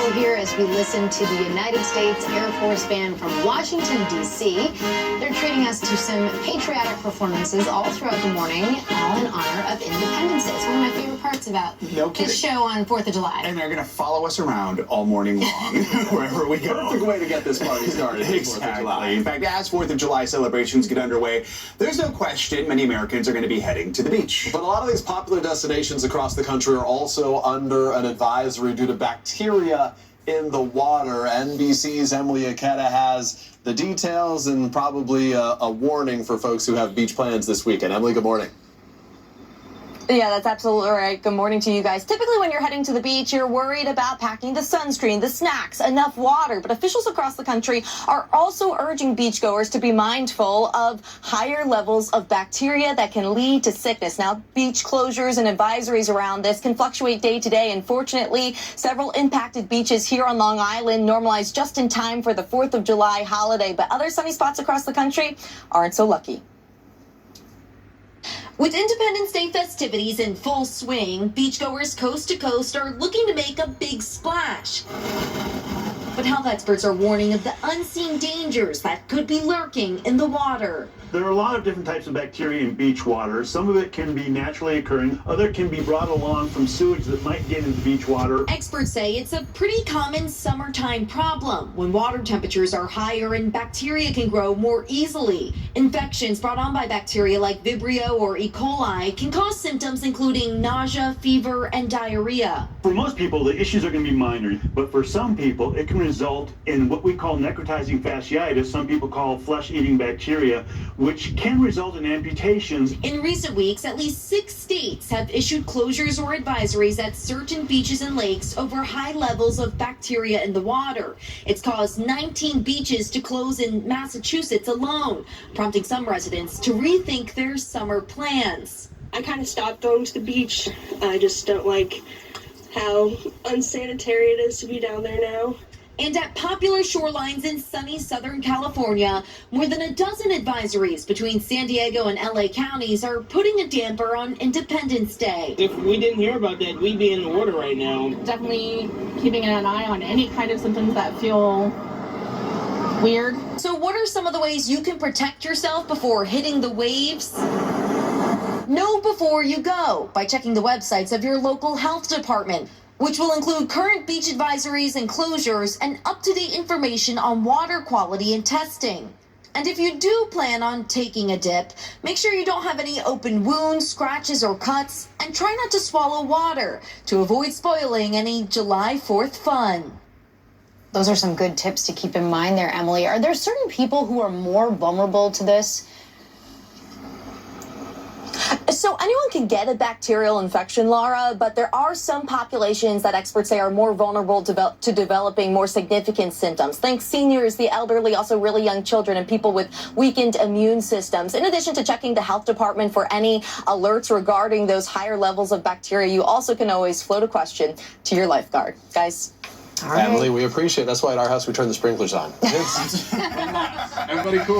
flow here as we listen to the United States Air Force Band from Washington, D.C. They're treating us to some patriotic performances all throughout the morning, all in honor of Independence Day. It's one of my favorite parts about this show on 4th of July. And they're going to follow us around all morning long, wherever we go. Perfect way to get this party started. Exactly. In fact, as 4th of July celebrations get underway, there's no question many Americans are going to be heading to the beach. But a lot of these popular destinations across the country are also under an advisory due to bacteria in the water. NBC's Emilie Ikeda has the details and probably a warning for folks who have beach plans this weekend. Emilie, good morning. Yeah, that's absolutely right. Good morning to you guys. Typically, when you're heading to the beach, you're worried about packing the sunscreen, the snacks, enough water. But officials across the country are also urging beachgoers to be mindful of higher levels of bacteria that can lead to sickness. Now, beach closures and advisories around this can fluctuate day to day. Unfortunately, several impacted beaches here on Long Island normalized just in time for the 4th of July holiday. But other sunny spots across the country aren't so lucky. With Independence Day festivities in full swing, beachgoers coast to coast are looking to make a big splash. But health experts are warning of the unseen dangers that could be lurking in the water. There are a lot of different types of bacteria in beach water. Some of it can be naturally occurring. Other can be brought along from sewage that might get into beach water. Experts say it's a pretty common summertime problem when water temperatures are higher and bacteria can grow more easily. Infections brought on by bacteria like Vibrio or E. coli can cause symptoms including nausea, fever, and diarrhea. For most people, the issues are going to be minor, but for some people, it can result in what we call necrotizing fasciitis, some people call flesh-eating bacteria, which can result in amputations. In recent weeks, at least 6 states have issued closures or advisories at certain beaches and lakes over high levels of bacteria in the water. It's caused 19 beaches to close in Massachusetts alone, prompting some residents to rethink their summer plans. I kind of stopped going to the beach. I just don't like how unsanitary it is to be down there now. And at popular shorelines in sunny Southern California, more than a dozen advisories between San Diego and LA counties are putting a damper on Independence Day. If we didn't hear about that, we'd be in the water right now. Definitely keeping an eye on any kind of symptoms that feel weird. So what are some of the ways you can protect yourself before hitting the waves? Know before you go by checking the websites of your local health department, which will include current beach advisories and closures and up-to-date information on water quality and testing. And if you do plan on taking a dip, make sure you don't have any open wounds, scratches, or cuts, and try not to swallow water to avoid spoiling any July 4th fun. Those are some good tips to keep in mind there, Emilie. Are there certain people who are more vulnerable to this? So anyone can get a bacterial infection, Laura, but there are some populations that experts say are more vulnerable to developing more significant symptoms. Think seniors, the elderly, also really young children, and people with weakened immune systems. In addition to checking the health department for any alerts regarding those higher levels of bacteria, you also can always float a question to your lifeguard. Guys. All right. Emilie, we appreciate it. That's why at our house we turn the sprinklers on. Everybody cool.